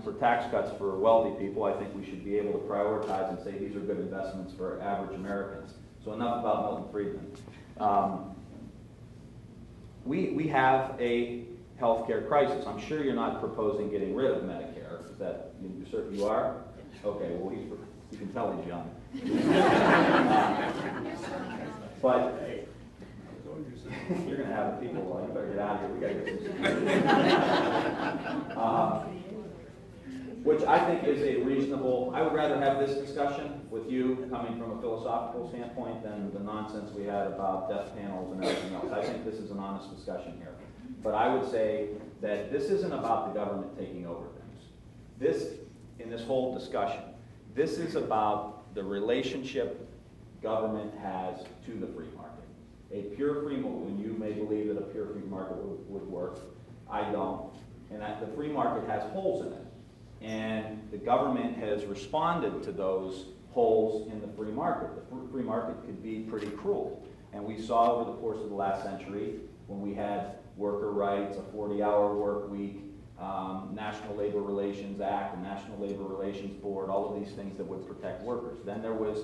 for tax cuts for wealthy people. I think we should be able to prioritize and say these are good investments for average Americans. So enough about Milton Friedman. We have a healthcare crisis. I'm sure you're not proposing getting rid of Medicare. Is that you are? Okay. Well, you can tell he's young. But you're going to have people, well, you better get out of here. We got to get some which I think is a reasonable. I would rather have this discussion with you coming from a philosophical standpoint than the nonsense we had about death panels and everything else. I think this is an honest discussion here. But I would say that this isn't about the government taking over things. In this whole discussion, this is about the relationship government has to the free market. A pure free market, and you may believe that a pure free market would work. I don't. And that the free market has holes in it. And the government has responded to those holes in the free market. The free market could be pretty cruel. And we saw over the course of the last century when we had worker rights, a 40-hour work week, National Labor Relations Act, the National Labor Relations Board, all of these things that would protect workers. Then there was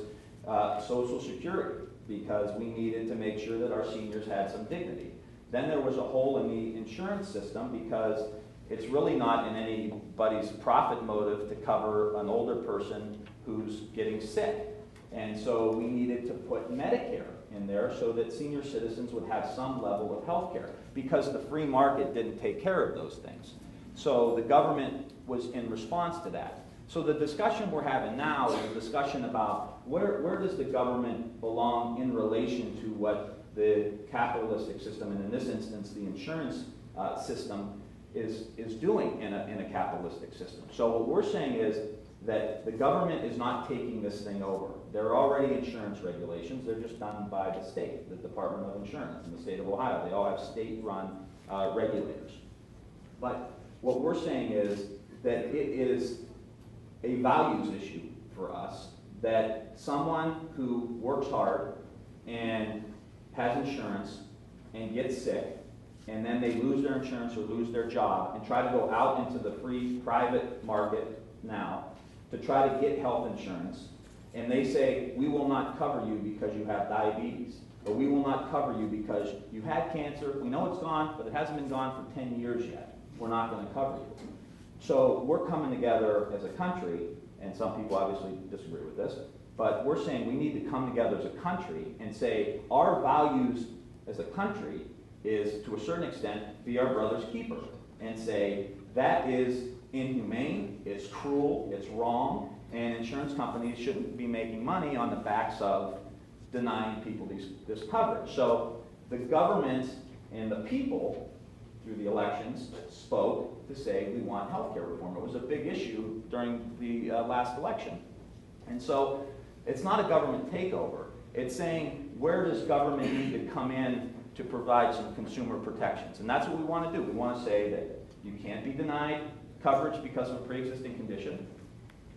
Social Security, because we needed to make sure that our seniors had some dignity. Then there was a hole in the insurance system because it's really not in anybody's profit motive to cover an older person who's getting sick. And so we needed to put Medicare in there so that senior citizens would have some level of health care, because the free market didn't take care of those things. So the government was in response to that. So the discussion we're having now is a discussion about where does the government belong in relation to what the capitalistic system, and in this instance the insurance system, is doing in a capitalistic system. So what we're saying is that the government is not taking this thing over. There are already insurance regulations. They're just done by the state, the Department of Insurance in the state of Ohio. They all have state-run regulators. But what we're saying is that it is a values issue for us that someone who works hard and has insurance and gets sick, and then they lose their insurance or lose their job and try to go out into the free private market now to try to get health insurance, and they say, we will not cover you because you have diabetes, or we will not cover you because you had cancer. We know it's gone, but it hasn't been gone for 10 years yet. We're not going to cover you. So we're coming together as a country, and some people obviously disagree with this, but we're saying we need to come together as a country and say our values as a country is, to a certain extent, be our brother's keeper, and say that is inhumane, it's cruel, it's wrong, and insurance companies shouldn't be making money on the backs of denying people this coverage. So the government and the people, through the elections, spoke to say we want health care reform. It was a big issue during the last election. And so it's not a government takeover. It's saying, where does government need to come in to provide some consumer protections? And that's what we want to do. We want to say that you can't be denied coverage because of a pre-existing condition.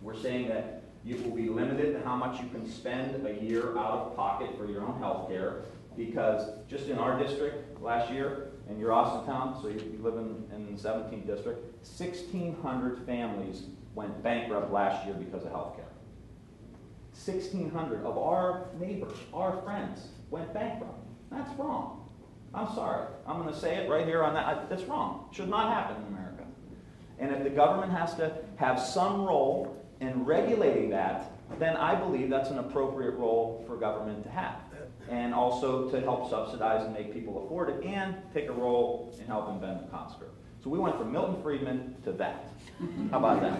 We're saying that you will be limited to how much you can spend a year out of pocket for your own health care, because just in our district last year, and you're Austintown, so you live in the 17th district, 1,600 families went bankrupt last year because of health care. 1,600 of our neighbors, our friends, went bankrupt. That's wrong. I'm sorry. I'm going to say it right here on that. That's wrong. It should not happen in America. And if the government has to have some role in regulating that, then I believe that's an appropriate role for government to have. And also to help subsidize and make people afford it, and take a role in helping bend the cost curve. So we went from Milton Friedman to that. How about that?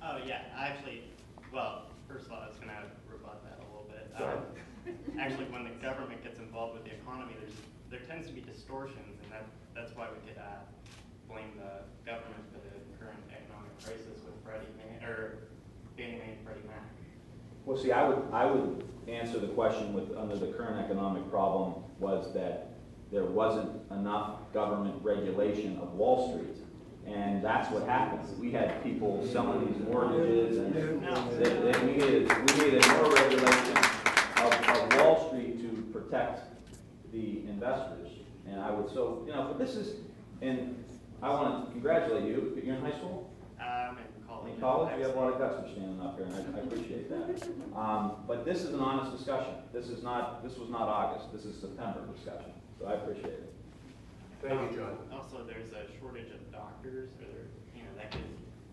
Oh yeah, actually, well, first of all, I was going to rebut that a little bit. Actually, when the government gets involved with the economy, there tends to be distortions, and that's why we could blame the government for the current economic crisis with Fannie Mae and Freddie Mac. Well, see, I would answer the question with, under the current economic problem, was that there wasn't enough government regulation of Wall Street. And that's what happened. We had people selling these mortgages, and we needed more regulation of Wall Street to protect the investors. And I would, so, you know, but this is, and I want to congratulate you. You're in high school? In college. In college? You have a lot of guts for standing up here, and I appreciate that. But this is an honest discussion. This was not August. This is September discussion. So I appreciate it. Thank you, John. Also, there's a shortage of doctors, or you know, that could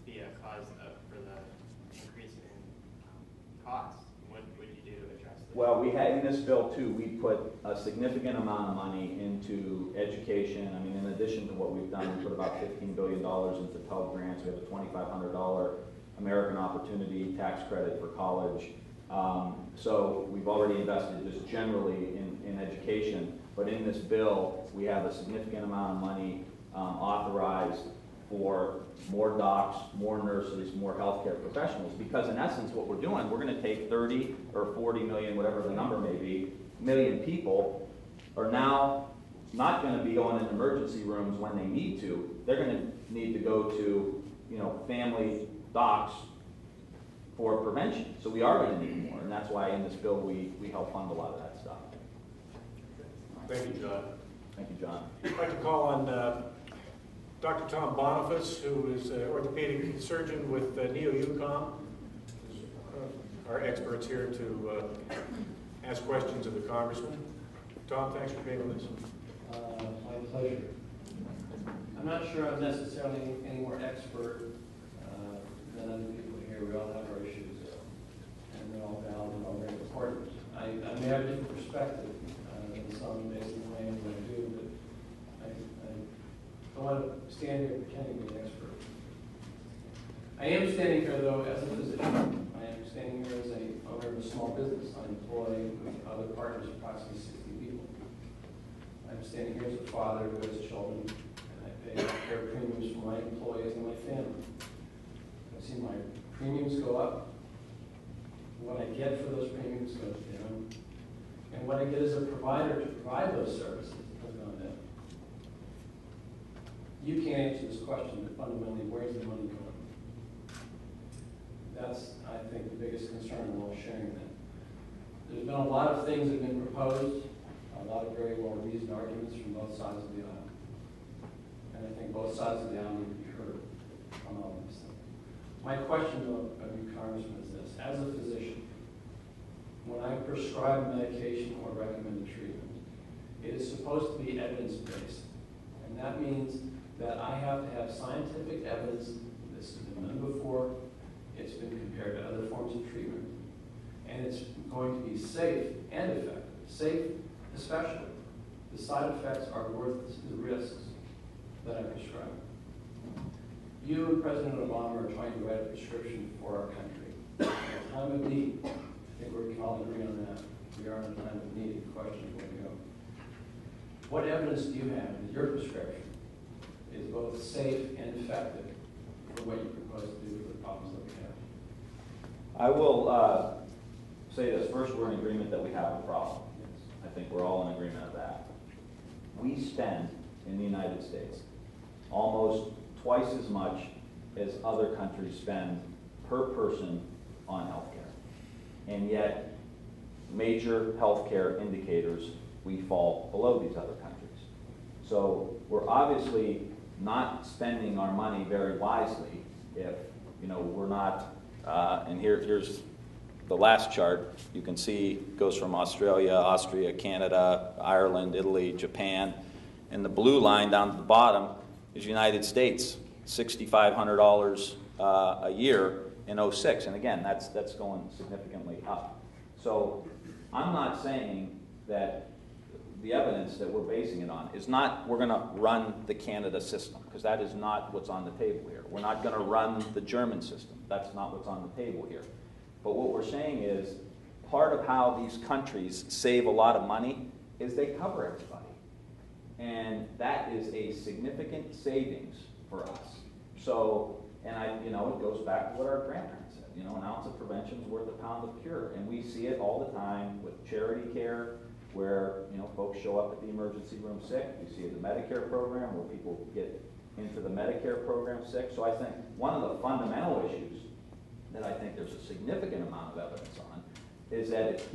be a cause for the increase in costs. What would you do to address this? Well, we had, in this bill too, we put a significant amount of money into education. I mean, in addition to what we've done, we put about $15 billion into Pell Grants. We have a $2,500 American Opportunity tax credit for college. So we've already invested just generally in education. But in this bill, we have a significant amount of money authorized for more docs, more nurses, more healthcare professionals. Because in essence, what we're doing, we're going to take 30 or 40 million, whatever the number may be, million people are now not going to be going in emergency rooms when they need to. They're going to need to go to, you know, family docs for prevention. So we are going to need more, and that's why in this bill we help fund a lot of that stuff. Thank you, John. Thank you, John. I'd like to call on Dr. Tom Boniface, who is an orthopedic surgeon with Neo-UCOM. Our experts here to ask questions of the congressman. Tom, thanks for being with us. My pleasure. I'm not sure I'm necessarily any more expert than other people here. We all have our issues, and they're all valid and all very important. I may have a different perspective than some based on the way what I do, but I don't want to stand here pretending to be an expert. I am standing here, though, as a physician. I am standing here as a owner of a small business. I employ with other partners approximately 60 people. I'm standing here as a father who has children, and I pay care premiums for my employees and my family. I've seen my premiums go up. What I get for those premiums goes down. And what I get as a provider to provide those services has gone down. You can't answer this question, but fundamentally, where's the money going? That's, I think, the biggest concern in all sharing that. There's been a lot of things that have been proposed, a lot of very well-reasoned arguments from both sides of the aisle. And I think both sides of the aisle need to be heard on all of these things. My question, though, of you, Congressman, is this. As a physician, when I prescribe medication or recommend a treatment, it is supposed to be evidence-based. And that means that I have to have scientific evidence. This has been done before. It's been compared to other forms of treatment. And it's going to be safe and effective. Safe, especially. The side effects are worth the risks that I prescribe. You and President Obama are trying to write a prescription for our country. At a time of need, I think we can all agree on that. We are in a time of need. The question is where to go. What evidence do you have that your prescription is both safe and effective for what you propose to do for the problems that we have? I will say this. First, we're in agreement that we have a problem. I think we're all in agreement of that. We spend, in the United States, almost twice as much as other countries spend per person on healthcare. And yet, major healthcare indicators, we fall below these other countries. So we're obviously not spending our money very wisely if, you know, we're not, and here's the last chart. You can see it goes from Australia, Austria, Canada, Ireland, Italy, Japan. And the blue line down at the bottom is United States, $6,500 a year in 06. And again, that's going significantly up. So I'm not saying that the evidence that we're basing it on is not we're going to run the Canada system, because that is not what's on the table here. We're not going to run the German system. That's not what's on the table here. But what we're saying is part of how these countries save a lot of money is they cover everybody. And that is a significant savings for us. So, and it goes back to what our grandparents said. An ounce of prevention is worth a pound of cure. And we see it all the time with charity care, where, folks show up at the emergency room sick. We see it in the Medicare program, where people get into the Medicare program sick. So I think one of the fundamental issues that I think there's a significant amount of evidence on is that if